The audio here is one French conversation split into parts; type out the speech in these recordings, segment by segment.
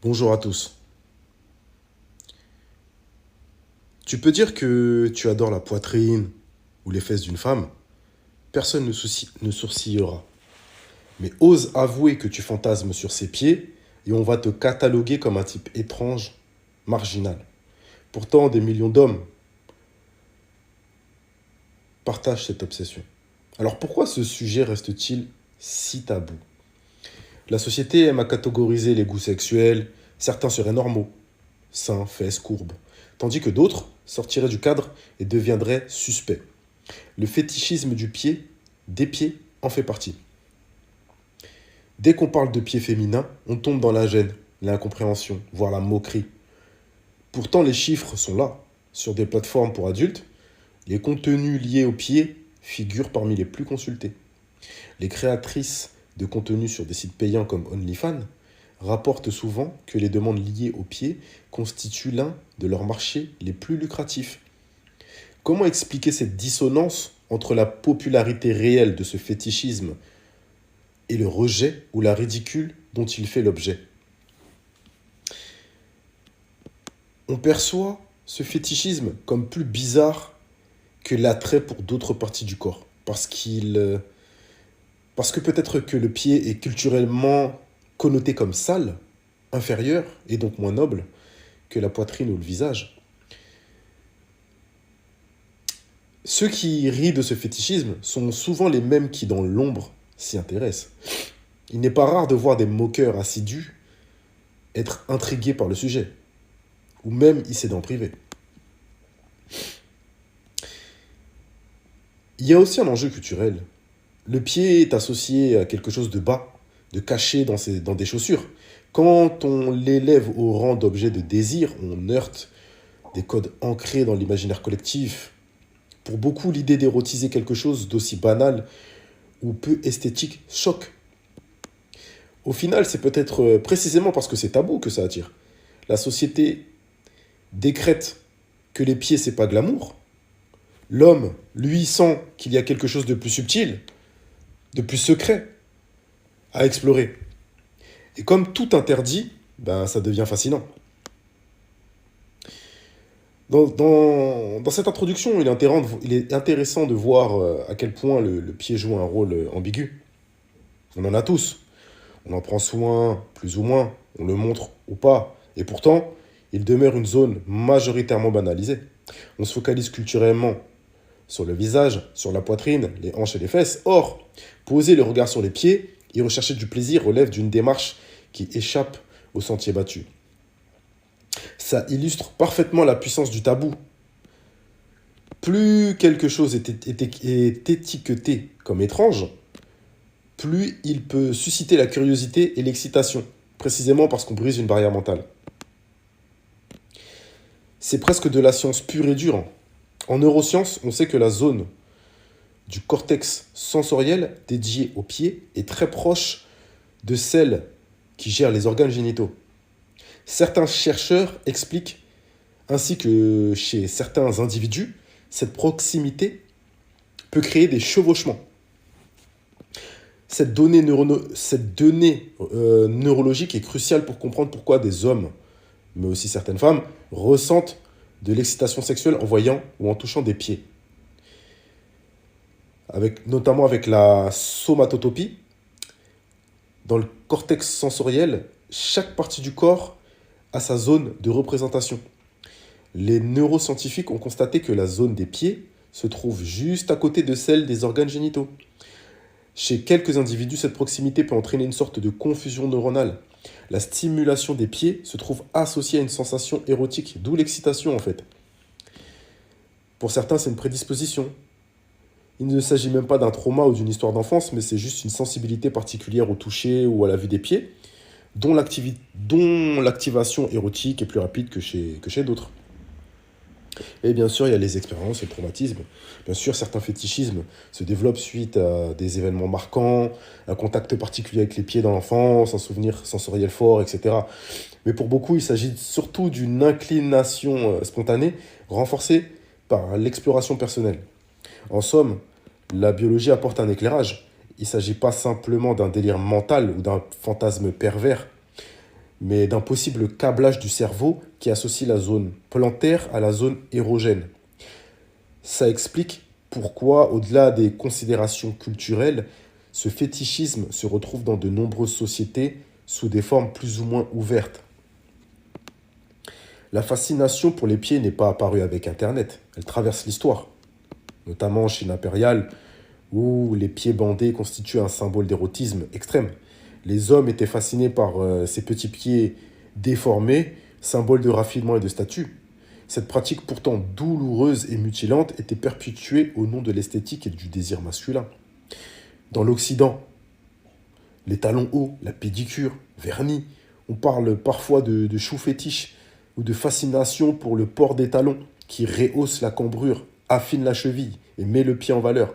Bonjour à tous. Tu peux dire que tu adores la poitrine ou les fesses d'une femme, personne ne sourcillera. Mais ose avouer que tu fantasmes sur ses pieds et on va te cataloguer comme un type étrange, marginal. Pourtant, des millions d'hommes partagent cette obsession. Alors pourquoi ce sujet reste-t-il si tabou? La société aime à catégoriser les goûts sexuels, certains seraient normaux, seins, fesses, courbes, tandis que d'autres sortiraient du cadre et deviendraient suspects. Le fétichisme du pied, des pieds, en fait partie. Dès qu'on parle de pieds féminins, on tombe dans la gêne, l'incompréhension, voire la moquerie. Pourtant, les chiffres sont là. Sur des plateformes pour adultes, les contenus liés aux pieds figurent parmi les plus consultés. Les créatrices de contenus sur des sites payants comme OnlyFans rapportent souvent que les demandes liées aux pieds constituent l'un de leurs marchés les plus lucratifs. Comment expliquer cette dissonance entre la popularité réelle de ce fétichisme et le rejet ou la ridicule dont il fait l'objet? On perçoit ce fétichisme comme plus bizarre que l'attrait pour d'autres parties du corps. Parce que peut-être que le pied est culturellement connoté comme sale, inférieur et donc moins noble que la poitrine ou le visage. Ceux qui rient de ce fétichisme sont souvent les mêmes qui, dans l'ombre, s'y intéressent. Il n'est pas rare de voir des moqueurs assidus être intrigués par le sujet, ou même y céder en privé. Il y a aussi un enjeu culturel. Le pied est associé à quelque chose de bas, de caché dans des chaussures. Quand on l'élève au rang d'objet de désir, on heurte des codes ancrés dans l'imaginaire collectif. Pour beaucoup, l'idée d'érotiser quelque chose d'aussi banal ou peu esthétique choque. Au final, c'est peut-être précisément parce que c'est tabou que ça attire. La société décrète que les pieds, c'est pas glamour. L'homme, lui, sent qu'il y a quelque chose de plus subtil, de plus secret à explorer. Et comme tout interdit, ben, ça devient fascinant. Dans cette introduction, il est intéressant de voir à quel point le pied joue un rôle ambigu. On en a tous. On en prend soin, plus ou moins, on le montre ou pas. Et pourtant, il demeure une zone majoritairement banalisée. On se focalise culturellement sur le visage, sur la poitrine, les hanches et les fesses. Or, poser le regard sur les pieds et rechercher du plaisir relève d'une démarche qui échappe aux sentiers battus. Ça illustre parfaitement la puissance du tabou. Plus quelque chose est étiqueté comme étrange, plus il peut susciter la curiosité et l'excitation, précisément parce qu'on brise une barrière mentale. C'est presque de la science pure et dure. En neurosciences, on sait que la zone du cortex sensoriel dédiée aux pieds est très proche de celle qui gère les organes génitaux. Certains chercheurs expliquent ainsi que chez certains individus, cette proximité peut créer des chevauchements. Cette donnée neurologique est cruciale pour comprendre pourquoi des hommes, mais aussi certaines femmes, ressentent de l'excitation sexuelle en voyant ou en touchant des pieds. Notamment avec la somatotopie, dans le cortex sensoriel, chaque partie du corps a sa zone de représentation. Les neuroscientifiques ont constaté que la zone des pieds se trouve juste à côté de celle des organes génitaux. Chez quelques individus, cette proximité peut entraîner une sorte de confusion neuronale. La stimulation des pieds se trouve associée à une sensation érotique, d'où l'excitation en fait. Pour certains, c'est une prédisposition. Il ne s'agit même pas d'un trauma ou d'une histoire d'enfance, mais c'est juste une sensibilité particulière au toucher ou à la vue des pieds, dont l'activation érotique est plus rapide que chez d'autres. Et bien sûr, il y a les expériences et le traumatisme. Bien sûr, certains fétichismes se développent suite à des événements marquants, un contact particulier avec les pieds dans l'enfance, un souvenir sensoriel fort, etc. Mais pour beaucoup, il s'agit surtout d'une inclination spontanée, renforcée par l'exploration personnelle. En somme, la biologie apporte un éclairage. Il ne s'agit pas simplement d'un délire mental ou d'un fantasme pervers. mais d'un possible câblage du cerveau qui associe la zone plantaire à la zone érogène. Ça explique pourquoi, au-delà des considérations culturelles, ce fétichisme se retrouve dans de nombreuses sociétés sous des formes plus ou moins ouvertes. La fascination pour les pieds n'est pas apparue avec Internet, elle traverse l'histoire, notamment en Chine impériale, où les pieds bandés constituent un symbole d'érotisme extrême. Les hommes étaient fascinés par ces petits pieds déformés, symbole de raffinement et de statut. Cette pratique pourtant douloureuse et mutilante était perpétuée au nom de l'esthétique et du désir masculin. Dans l'Occident, les talons hauts, la pédicure, vernis, on parle parfois de chou fétiche ou de fascination pour le port des talons qui rehausse la cambrure, affine la cheville et met le pied en valeur.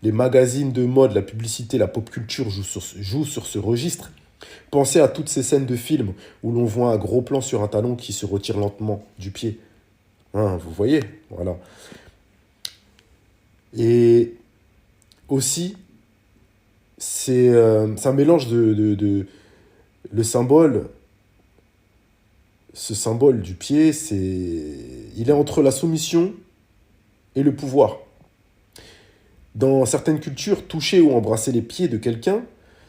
Les magazines de mode, la publicité, la pop culture jouent sur ce registre. Pensez à toutes ces scènes de films où l'on voit un gros plan sur un talon qui se retire lentement du pied. Hein, vous voyez, voilà. Et aussi, c'est un mélange le symbole, ce symbole du pied, il est entre la soumission et le pouvoir. Dans certaines cultures, toucher ou embrasser les pieds de quelqu'un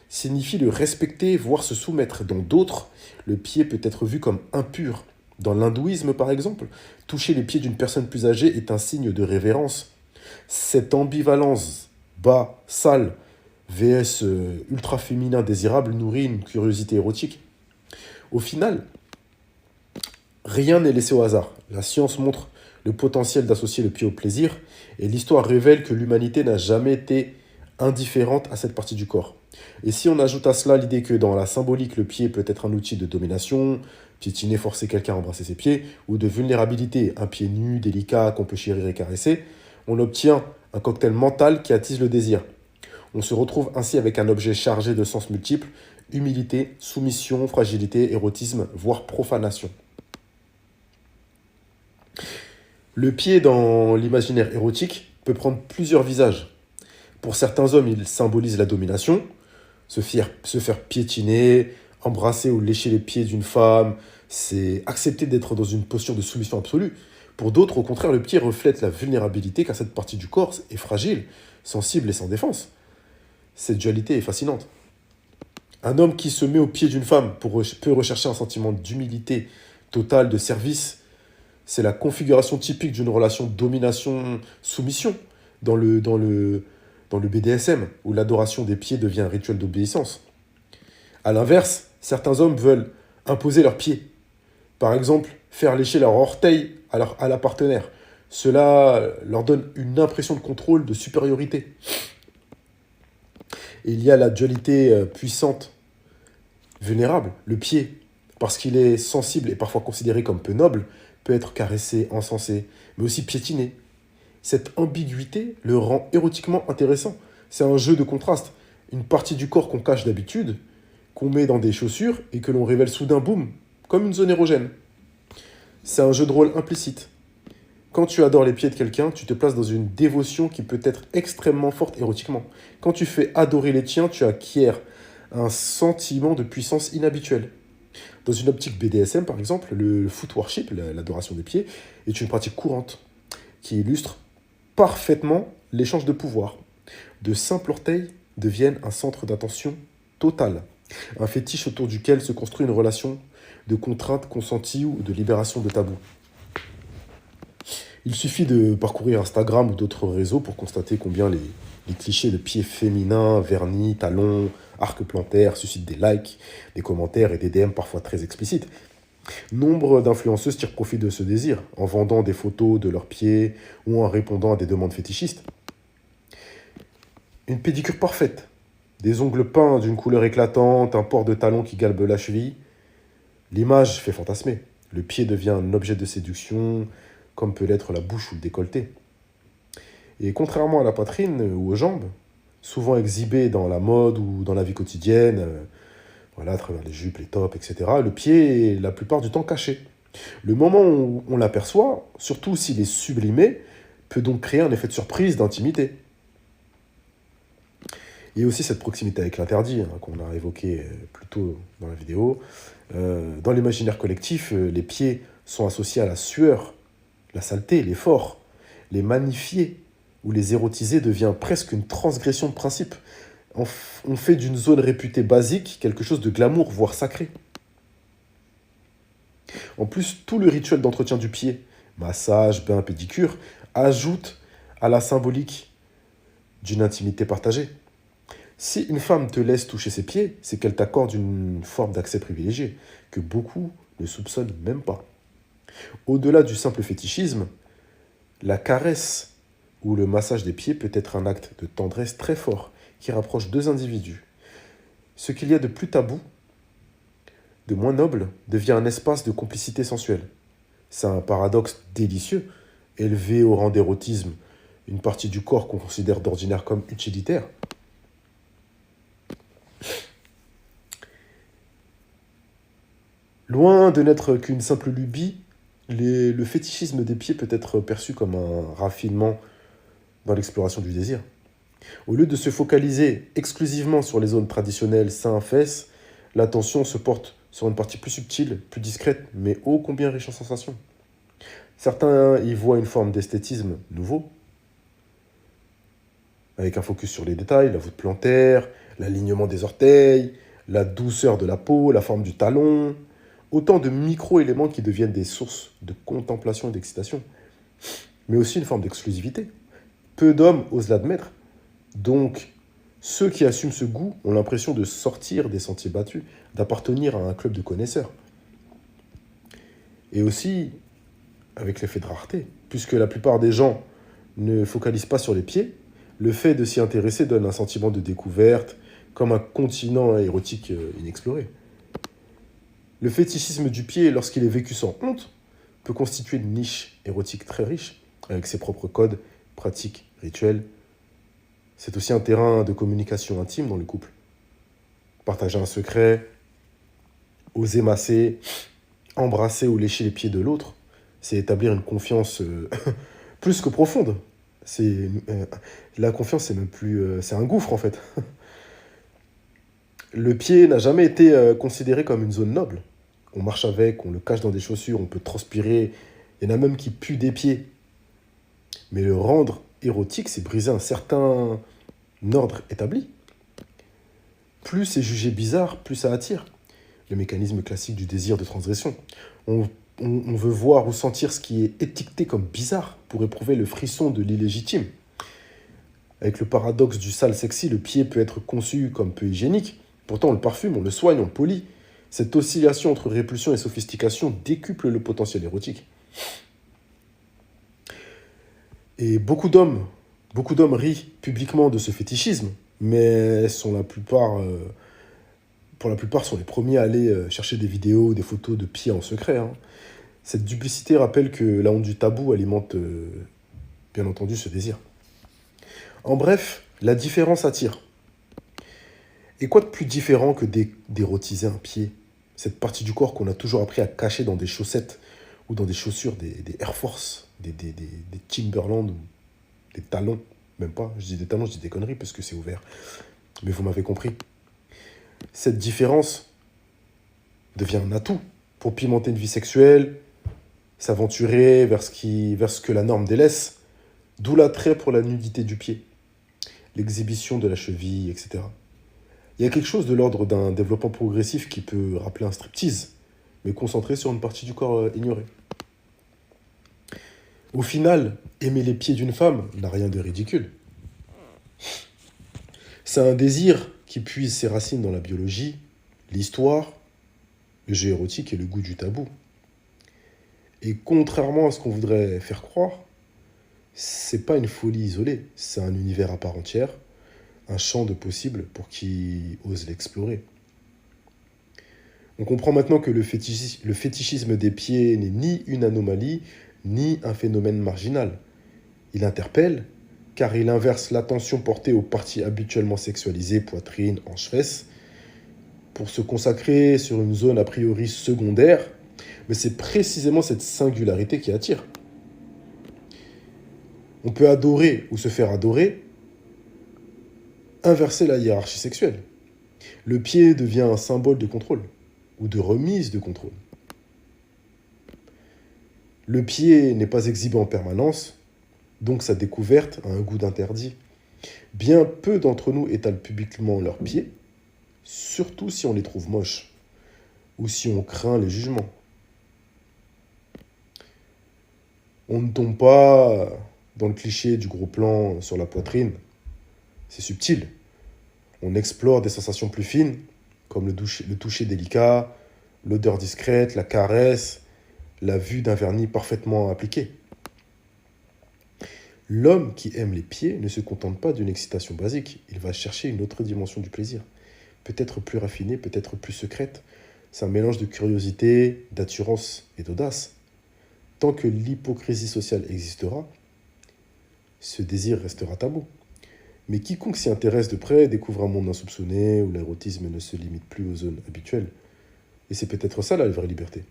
signifie le respecter, voire se soumettre. Dans d'autres, le pied peut être vu comme impur. Dans l'hindouisme, par exemple, toucher les pieds d'une personne plus âgée est un signe de révérence. Cette ambivalence bas, sale, vs ultra féminin désirable nourrit une curiosité érotique. Au final, rien n'est laissé au hasard. La science montre le potentiel d'associer le pied au plaisir, et l'histoire révèle que l'humanité n'a jamais été indifférente à cette partie du corps. Et si on ajoute à cela l'idée que dans la symbolique, le pied peut être un outil de domination, piétiner, forcer quelqu'un à embrasser ses pieds, ou de vulnérabilité, un pied nu, délicat, qu'on peut chérir et caresser, on obtient un cocktail mental qui attise le désir. On se retrouve ainsi avec un objet chargé de sens multiples, humilité, soumission, fragilité, érotisme, voire profanation. Le pied dans l'imaginaire érotique peut prendre plusieurs visages. Pour certains hommes, il symbolise la domination, se faire piétiner, embrasser ou lécher les pieds d'une femme, c'est accepter d'être dans une posture de soumission absolue. Pour d'autres, au contraire, le pied reflète la vulnérabilité car cette partie du corps est fragile, sensible et sans défense. Cette dualité est fascinante. Un homme qui se met au pied d'une femme peut rechercher un sentiment d'humilité totale, de service. C'est la configuration typique d'une relation domination-soumission dans le BDSM, où l'adoration des pieds devient un rituel d'obéissance. A l'inverse, certains hommes veulent imposer leurs pieds. Par exemple, faire lécher leur orteil à la partenaire. Cela leur donne une impression de contrôle, de supériorité. Et il y a la dualité puissante, vulnérable. Le pied, parce qu'il est sensible et parfois considéré comme peu noble, peut être caressé, encensé, mais aussi piétiné. Cette ambiguïté le rend érotiquement intéressant. C'est un jeu de contraste. Une partie du corps qu'on cache d'habitude, qu'on met dans des chaussures et que l'on révèle soudain, boum, comme une zone érogène. C'est un jeu de rôle implicite. Quand tu adores les pieds de quelqu'un, tu te places dans une dévotion qui peut être extrêmement forte érotiquement. Quand tu fais adorer les tiens, tu acquiers un sentiment de puissance inhabituel. Dans une optique BDSM, par exemple, le foot worship, l'adoration des pieds, est une pratique courante qui illustre parfaitement l'échange de pouvoir. De simples orteils deviennent un centre d'attention total. Un fétiche autour duquel se construit une relation de contrainte consentie ou de libération de tabous. Il suffit de parcourir Instagram ou d'autres réseaux pour constater combien les clichés de pieds féminins, vernis, talons, arcs plantaires suscitent des likes, des commentaires et des DM parfois très explicites. Nombre d'influenceuses tirent profit de ce désir, en vendant des photos de leurs pieds ou en répondant à des demandes fétichistes. Une pédicure parfaite, des ongles peints d'une couleur éclatante, un port de talon qui galbe la cheville. L'image fait fantasmer. Le pied devient un objet de séduction, comme peut l'être la bouche ou le décolleté. Et contrairement à la poitrine ou aux jambes, souvent exhibées dans la mode ou dans la vie quotidienne, voilà, à travers les jupes, les tops, etc., le pied est la plupart du temps caché. Le moment où on l'aperçoit, surtout s'il est sublimé, peut donc créer un effet de surprise, d'intimité. Et aussi cette proximité avec l'interdit, hein, qu'on a évoqué plus tôt dans la vidéo. Dans l'imaginaire collectif, les pieds sont associés à la sueur, la saleté, l'effort. Les magnifier ou les érotiser devient presque une transgression de principe. On fait d'une zone réputée basique quelque chose de glamour, voire sacré. En plus, tout le rituel d'entretien du pied, massage, bain, pédicure, ajoute à la symbolique d'une intimité partagée. Si une femme te laisse toucher ses pieds, c'est qu'elle t'accorde une forme d'accès privilégié, que beaucoup ne soupçonnent même pas. Au-delà du simple fétichisme, la caresse ou le massage des pieds peut être un acte de tendresse très fort qui rapproche deux individus. Ce qu'il y a de plus tabou, de moins noble, devient un espace de complicité sensuelle. C'est un paradoxe délicieux, élevé au rang d'érotisme, une partie du corps qu'on considère d'ordinaire comme utilitaire. Loin de n'être qu'une simple lubie, le fétichisme des pieds peut être perçu comme un raffinement dans l'exploration du désir. Au lieu de se focaliser exclusivement sur les zones traditionnelles seins, fesses, l'attention se porte sur une partie plus subtile, plus discrète, mais ô combien riche en sensations. Certains y voient une forme d'esthétisme nouveau, avec un focus sur les détails, la voûte plantaire, l'alignement des orteils, la douceur de la peau, la forme du talon, autant de micro-éléments qui deviennent des sources de contemplation et d'excitation, mais aussi une forme d'exclusivité. Peu d'hommes osent l'admettre, donc ceux qui assument ce goût ont l'impression de sortir des sentiers battus, d'appartenir à un club de connaisseurs. Et aussi avec l'effet de rareté, puisque la plupart des gens ne focalisent pas sur les pieds, le fait de s'y intéresser donne un sentiment de découverte, comme un continent érotique inexploré. Le fétichisme du pied, lorsqu'il est vécu sans honte, peut constituer une niche érotique très riche, avec ses propres codes, pratiques, rituels. C'est aussi un terrain de communication intime dans le couple. Partager un secret, oser masser, embrasser ou lécher les pieds de l'autre, c'est établir une confiance plus que profonde. La confiance, c'est même plus, c'est un gouffre en fait. Le pied n'a jamais été considéré comme une zone noble. On marche avec, on le cache dans des chaussures, on peut transpirer. Il y en a même qui puent des pieds. Mais le rendre érotique, c'est briser un certain ordre établi. Plus c'est jugé bizarre, plus ça attire. Le mécanisme classique du désir de transgression. On veut voir ou sentir ce qui est étiqueté comme bizarre pour éprouver le frisson de l'illégitime. Avec le paradoxe du sale sexy, le pied peut être conçu comme peu hygiénique. Pourtant, on le parfume, on le soigne, on le polit. Cette oscillation entre répulsion et sophistication décuple le potentiel érotique. Et beaucoup d'hommes rient publiquement de ce fétichisme, mais pour la plupart, sont les premiers à aller chercher des vidéos, des photos de pieds en secret, hein. Cette duplicité rappelle que la honte du tabou alimente, bien entendu, ce désir. En bref, la différence attire. Et quoi de plus différent que d'érotiser un pied? Cette partie du corps qu'on a toujours appris à cacher dans des chaussettes ou dans des chaussures, des Air Force, des Timberland ou des talons. Même pas, je dis des talons, je dis des conneries parce que c'est ouvert. Mais vous m'avez compris. Cette différence devient un atout pour pimenter une vie sexuelle, s'aventurer vers ce que la norme délaisse, d'où l'attrait pour la nudité du pied, l'exhibition de la cheville, etc. Il y a quelque chose de l'ordre d'un développement progressif qui peut rappeler un striptease, mais concentré sur une partie du corps ignorée. Au final, aimer les pieds d'une femme n'a rien de ridicule. C'est un désir qui puise ses racines dans la biologie, l'histoire, le jeu érotique et le goût du tabou. Et contrairement à ce qu'on voudrait faire croire, c'est pas une folie isolée, c'est un univers à part entière, un champ de possibles pour qui ose l'explorer. On comprend maintenant que le fétichisme des pieds n'est ni une anomalie, ni un phénomène marginal. Il interpelle, car il inverse l'attention portée aux parties habituellement sexualisées, poitrine, hanches, fesses, pour se consacrer sur une zone a priori secondaire, mais c'est précisément cette singularité qui attire. On peut adorer ou se faire adorer, inverser la hiérarchie sexuelle. Le pied devient un symbole de contrôle ou de remise de contrôle. Le pied n'est pas exhibé en permanence, donc sa découverte a un goût d'interdit. Bien peu d'entre nous étalent publiquement leurs pieds, surtout si on les trouve moches ou si on craint les jugements. On ne tombe pas dans le cliché du gros plan sur la poitrine. C'est subtil. On explore des sensations plus fines, comme le toucher délicat, l'odeur discrète, la caresse, la vue d'un vernis parfaitement appliqué. L'homme qui aime les pieds ne se contente pas d'une excitation basique, il va chercher une autre dimension du plaisir. Peut-être plus raffinée, peut-être plus secrète. C'est un mélange de curiosité, d'assurance et d'audace. Tant que l'hypocrisie sociale existera, ce désir restera tabou. Mais quiconque s'y intéresse de près découvre un monde insoupçonné où l'érotisme ne se limite plus aux zones habituelles. Et c'est peut-être ça la vraie liberté.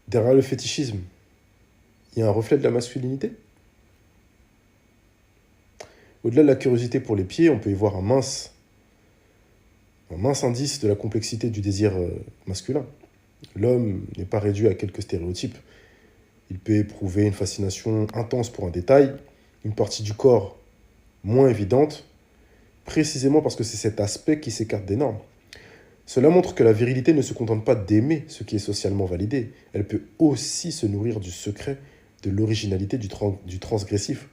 Derrière le fétichisme, il y a un reflet de la masculinité. Au-delà de la curiosité pour les pieds, on peut y voir un mince indice de la complexité du désir masculin. L'homme n'est pas réduit à quelques stéréotypes. Il peut éprouver une fascination intense pour un détail, une partie du corps moins évidente, précisément parce que c'est cet aspect qui s'écarte des normes. Cela montre que la virilité ne se contente pas d'aimer ce qui est socialement validé, elle peut aussi se nourrir du secret, de l'originalité, du transgressif.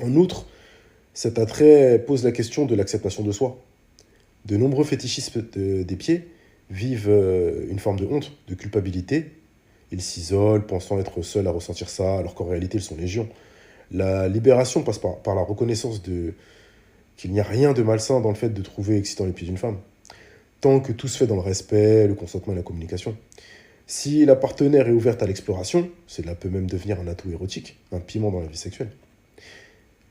En outre, cet attrait pose la question de l'acceptation de soi. De nombreux fétichistes des pieds vivent une forme de honte, de culpabilité. Ils s'isolent, pensant être seuls à ressentir ça, alors qu'en réalité, ils sont légion. La libération passe par la reconnaissance qu'il n'y a rien de malsain dans le fait de trouver excitant les pieds d'une femme. Tant que tout se fait dans le respect, le consentement et la communication. Si la partenaire est ouverte à l'exploration, cela peut même devenir un atout érotique, un piment dans la vie sexuelle.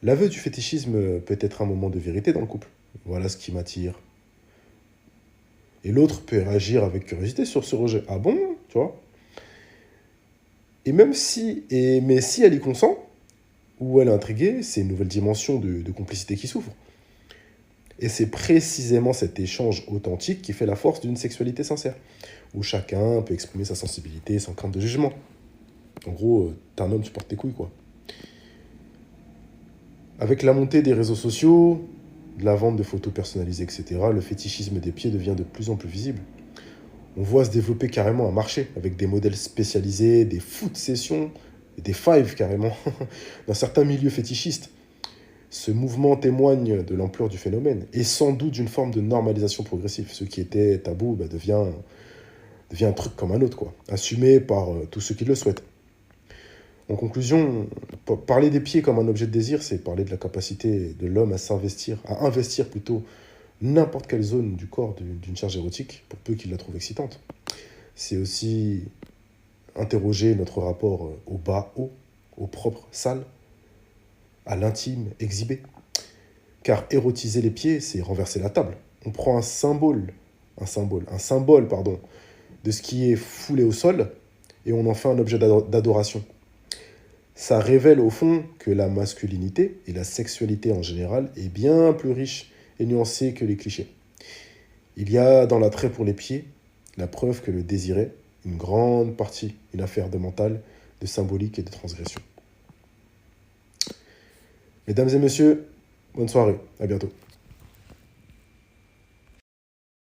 L'aveu du fétichisme peut être un moment de vérité dans le couple. Voilà ce qui m'attire. Et l'autre peut réagir avec curiosité sur ce rejet. Ah bon, tu vois? Mais si elle y consent, ou elle est intriguée, c'est une nouvelle dimension de complicité qui s'ouvre. Et c'est précisément cet échange authentique qui fait la force d'une sexualité sincère, où chacun peut exprimer sa sensibilité sans crainte de jugement. En gros, t'es un homme, tu portes tes couilles, quoi. Avec la montée des réseaux sociaux, de la vente de photos personnalisées, etc., le fétichisme des pieds devient de plus en plus visible. On voit se développer carrément un marché, avec des modèles spécialisés, des foot sessions, des fives carrément, dans certains milieux fétichistes. Ce mouvement témoigne de l'ampleur du phénomène et sans doute d'une forme de normalisation progressive. Ce qui était tabou devient un truc comme un autre, quoi, assumé par tous ceux qui le souhaitent. En conclusion, parler des pieds comme un objet de désir, c'est parler de la capacité de l'homme à investir plutôt n'importe quelle zone du corps d'une charge érotique, pour peu qu'il la trouve excitante. C'est aussi interroger notre rapport au bas haut, au propre sale, à l'intime exhibé. Car érotiser les pieds, c'est renverser la table. On prend un symbole, pardon, de ce qui est foulé au sol et on en fait un objet d'adoration. Ça révèle au fond que la masculinité et la sexualité en général est bien plus riche et nuancée que les clichés. Il y a dans l'attrait pour les pieds la preuve que le désir est, une grande partie, une affaire de mental, de symbolique et de transgression. Mesdames et messieurs, bonne soirée, à bientôt.